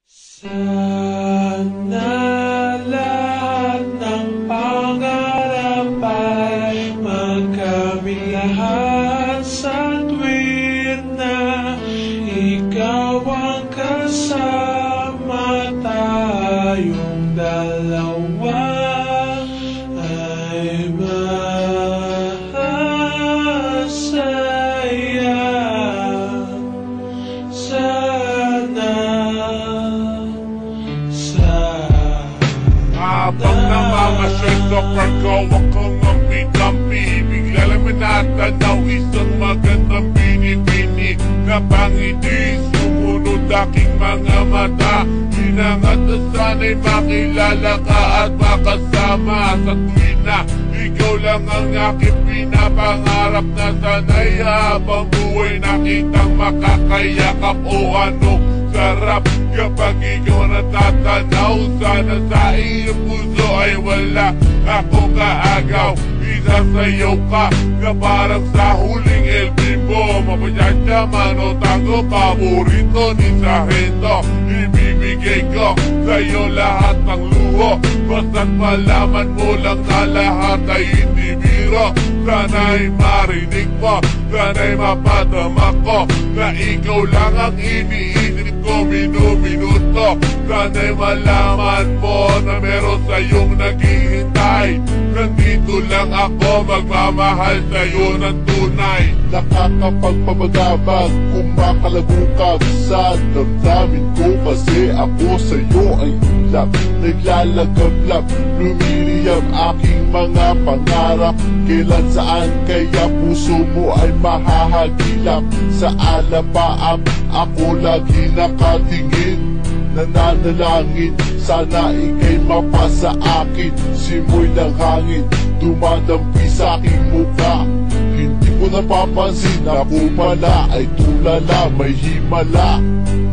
Sana lahat ng pangarap ay magkamit lahat sa tuwid na ikaw ang kasama, tayong dalawa ay masaya. Habang namamasyal sa Cargo, akong ampi-dampi, bigla lang manatanaw isang magandang bini-bini na pangiti, sumunod aking mga mata. Hinangat na sana'y makilala ka at makasama sa tuwin na ikaw lang ang aking pinapangarap, na sana'y habang buhay nakitang makakayakap. O ano sarap kapag ikaw natatanaw, sana sa iyong puso ay wala akong kaagaw. Isasayaw ka na parang sa huling El Bimbo, mapasyasaman o tango, paborito ni Sargento. Ibibigay ko sa'yo lahat ng luho, basta't malaman mo lang na lahat ay hindi biro. Sana'y marinig mo, sana'y mapadama ko, na ikaw lang ang iniisip ko minuto. Sana'y malaman mo na meron sa'yong naghihintay. Nandito lang ako, magmamahal sa'yo ng tunay. Nakakapagpabagabag, kumakalagukag sa damdamin ko, kasi ako sa'yo ay ulap. Naglalagablap, lumiliyab aking mga pangarap. Kailan saan kaya puso mo ay mahahagilap? Sa alapaap ako lagi nakatingin, nananalangin sana ika'y mapasa akin. Simoy ng hangin dumadampi sa aking mukha, hindi ko napapansin na ako pala ay tulala. May himala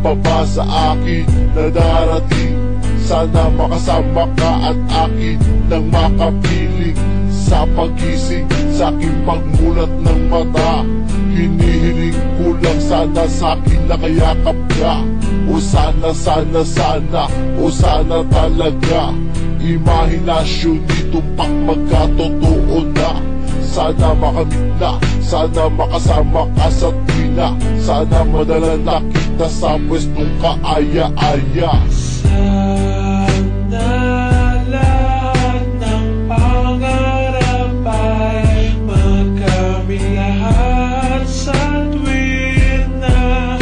pa ba sa akin na darating? Sana makasama ka at akin nang makapiling sa pagising, sa aking pagmulat ng mata. Hinihiling ko lang sana sa'kin nakayakap ka. O sana, o sana talaga. Imahinasyon nitong magkatotoo na. Sana makamit na, sana makasama ka sa tuwina. Sana madala na kita sa pwestong kaaya-aya. Sana lahat ng pangarap ay magkamit lahat sa tuwid na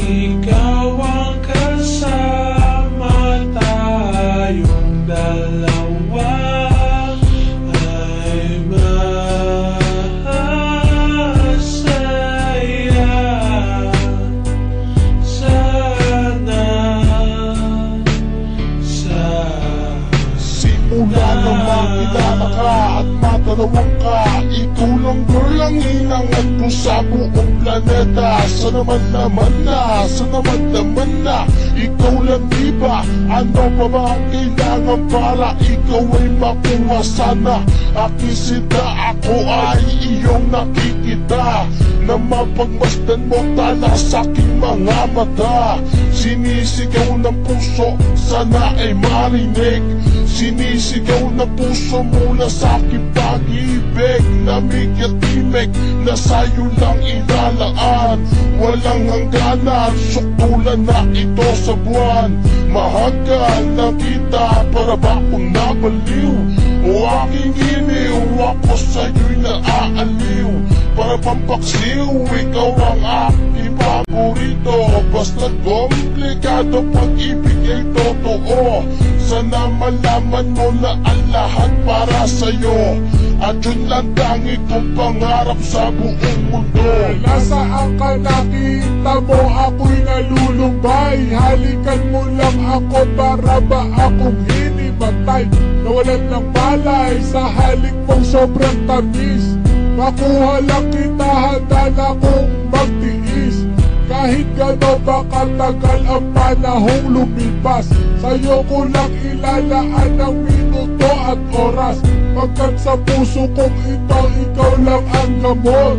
ikaw ang kasama, tayong dalawa ay masaya. Simula namang kilala ka at matanawang ka, ikaw lang girl ang hinangat ko sa buong planeta. Sa naman na, ikaw lang diba? Ano pa ba ang kailangan para ikaw ay makuha? Sana aking sinta, ako ay iyong nakikita, na mapagmasdan mo tala sa aking mga mata. Sinisigaw ng puso, sana ay marinig. Sinisigaw ng puso mula sa aking pag-ibig. Lamig at timig na sa'yo lang ilalaan. Walang hangganan, suktulan na ito sa buwan. Mahagkan na kita, para ba akong nabaliw? O aking iniw, ako sa'yo'y naaaliw. Para pampaksiw, ikaw ang aking paborito. Basta't komplikado, pag-ibig ay totoo. Sana malaman mo na ang lahat para sa'yo, at yun lang tangi kong pangarap sa buong mundo. Nasaan ka, nakita mo ako'y nalulumbay? Halikan mo lang ako, para ba akong hinimatay? Nawalan ng balay sa halik mong sobrang tamis. Makuha lang kita, handa na kong magtiis. Kahit gano'n ba katagal ang panahong lumipas, sa'yo ko lang ilalaan ang minuto at oras. Pagkat sa puso kong ito, ikaw lang ang gamot.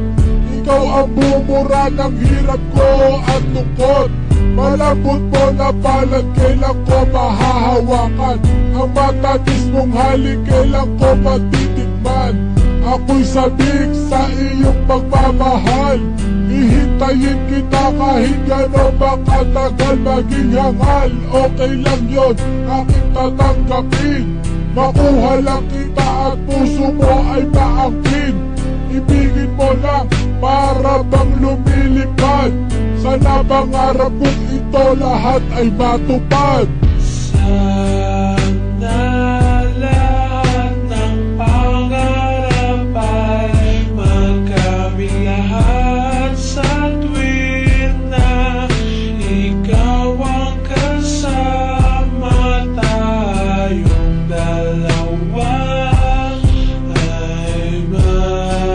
Ikaw ang bumura ng hirap ko at lungkot. Malambot mo na palad, kailan ko mahahawakan? Ang matatis mong halik, kailan ko matitikman? Ako'y sabik sa iyong pagmamahal, hihintayin kita kahit gano'n ba katagal maging hangal. Okay lang yun, aking tatanggapin. Makuha lang kita at puso mo ay maangkin. Ibigin mo lang para bang lumilipad. Sana pangarap kong ito lahat ay matupad. Sana lahat ng pangarap ay magkamit lahat sa tuwing na ikaw ang kasama. Tayong dalawa ay masaya.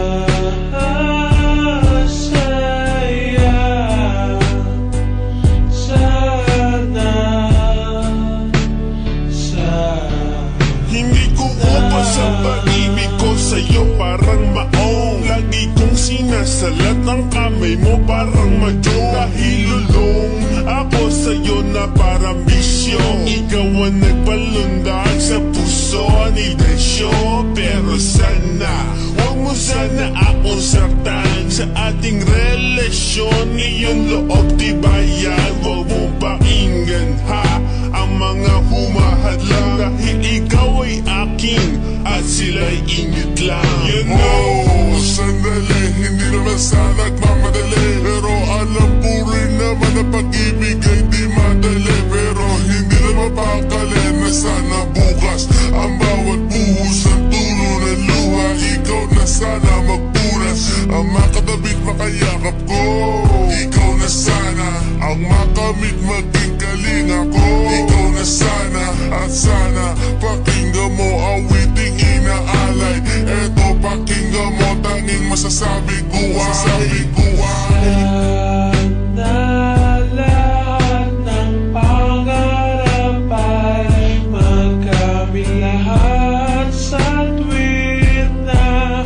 Hindi ko upas ang pag-ibig ko sa'yo, parang maong lagi kong sinasalat ang kamay mo, parang majong nahilulong ako sa'yo na parang bisyo. Ikaw ang nagpalundag sa puso ni Desyo. Pero sana huwag mo sana akong saktan sa ating relasyon. Iyong loob tibayan, huwag mo pakinggan ha ang mga humahadlang, dahil ikaw ay akin at sila'y init lang. You know, sandali, hindi naman sana nagmamadali, pero alam ko rin naman na pag-ibig ay di madali. Pero hindi na mapakali na sana bukas ang bawat buhos ng tulo ng luha, ikaw na sana magpunas ang makatabit makayakap ko. Ikaw na sana ang makamit maging kalinga ko. Ikaw na sana at sana pakinggan mo awiting inaalay. Eto pakinggan mo, tanging masasabi ko ay Sana lahat ng pangarap ay magkamit lahat sa tuwing na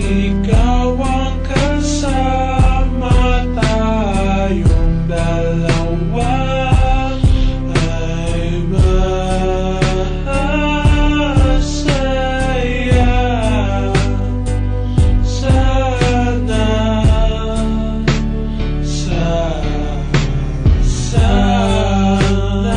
ikaw ang kasama. Tayong dalawa ay masaya. Sana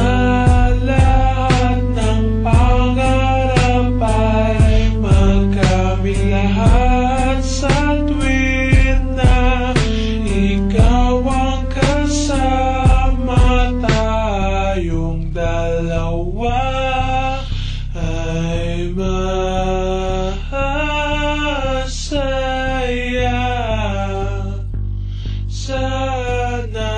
lahat ng pangarap ay magkamit lahat sa tuwing na ikaw ang kasama. Tayong dalawa ay masaya. Sana